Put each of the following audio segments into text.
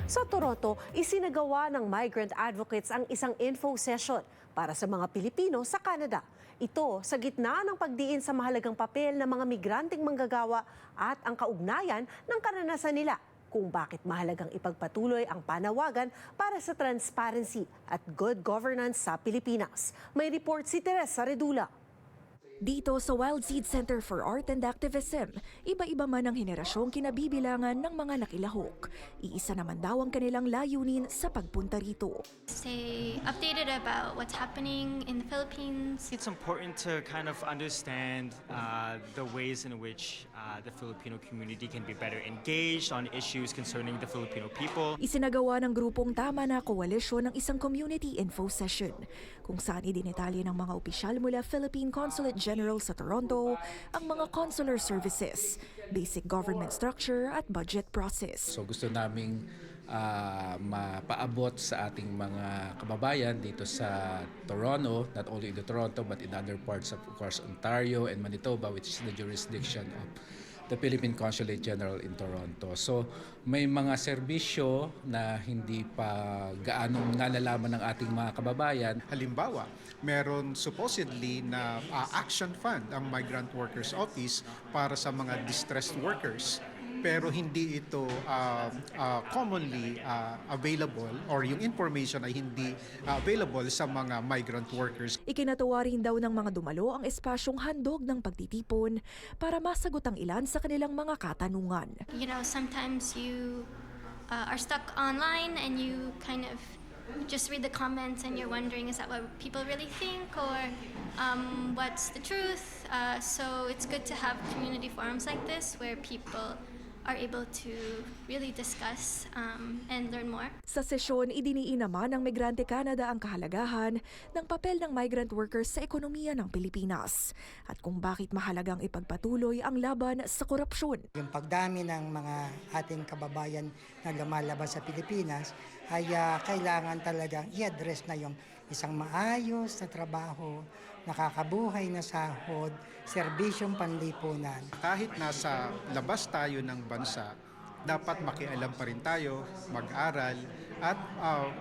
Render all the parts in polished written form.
Sa Toronto, isinagawa ng migrant advocates ang isang info session para sa mga Pilipino sa Canada. Ito sa gitna ng pagdiin sa mahalagang papel ng mga migranteng manggagawa at ang kaugnayan ng karanasan nila kung bakit mahalagang ipagpatuloy ang panawagan para sa transparency at good governance sa Pilipinas. May report si Teresa Redula. Dito sa Wild Seed Center for Art and Activism, iba-iba man ang henerasyong kinabibilangan ng mga nakilahok. Iisa naman daw ang kanilang layunin sa pagpunta rito. Stay updated about what's happening in the Philippines. It's important to kind of understand the ways in which the Filipino community can be better engaged on issues concerning the Filipino people. Isinagawa ng grupong Tama Na Koalisyon ng isang community info session, kung saan idinitalye ng mga opisyal mula Philippine Consulate General sa Toronto ang mga consular services, basic government structure at budget process. So gusto naming mapaabot sa ating mga kababayan dito sa Toronto, not only in the Toronto but in other parts of course Ontario and Manitoba, which is the jurisdiction of the Philippine Consulate General in Toronto. So may mga serbisyo na hindi pa gaanong nalalaman ng ating mga kababayan. Halimbawa, meron supposedly na action fund ang Migrant Workers Office para sa mga distressed workers. Pero hindi ito commonly available or yung information ay hindi available sa mga migrant workers. Ikinatuwa rin daw ng mga dumalo ang espasyong handog ng pagtitipon para masagot ang ilan sa kanilang mga katanungan. You know, sometimes you are stuck online and you kind of just read the comments and you're wondering, is that what people really think, or what's the truth? So it's good to have community forums like this where people are able to really discuss and learn more. Sa sesyon, idiniin naman ng Migrante Canada ang kahalagahan ng papel ng migrant workers sa ekonomiya ng Pilipinas at kung bakit mahalagang ipagpatuloy ang laban sa korupsyon. Yung pagdami ng mga ating kababayan na lumalabas sa Pilipinas ay kailangan talagang i-address na yung isang maayos na trabaho, nakakabuhay na sahod, serbisyong panlipunan. Kahit nasa labas tayo ng bansa, dapat makialam pa rin tayo, mag-aral at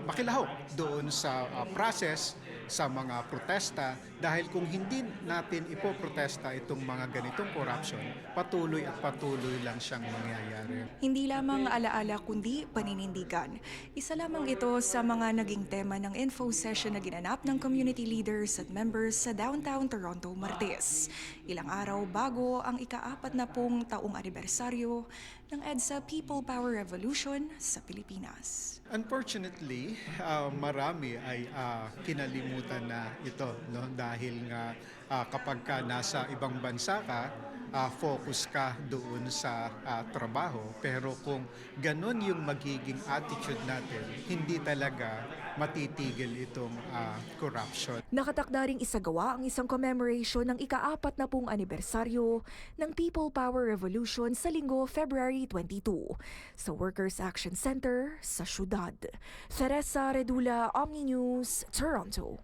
makilahok doon sa process sa mga protesta dahil kung hindi natin ipoprotesta itong mga ganitong corruption, patuloy at patuloy lang siyang mangyayari. Hindi lamang alaala kundi paninindigan. Isa lamang ito sa mga naging tema ng info session na ginanap ng community leaders at members sa downtown Toronto Martes. Ilang araw bago ang ika-40 taong anibersaryo ng EDSA People Power Revolution sa Pilipinas. Unfortunately, marami ay kinalimutan na ito, no? Dahil nga kapag ka nasa ibang bansa ka, focus ka doon sa trabaho. Pero kung ganun yung magiging attitude natin, hindi talaga matitigil itong corruption. Nakatakda ring isagawa ang isang commemoration ng ika-40 anibersaryo ng People Power Revolution sa linggo February 22 sa Workers Action Center sa syudad. Teresa Redula, Omni News, Toronto.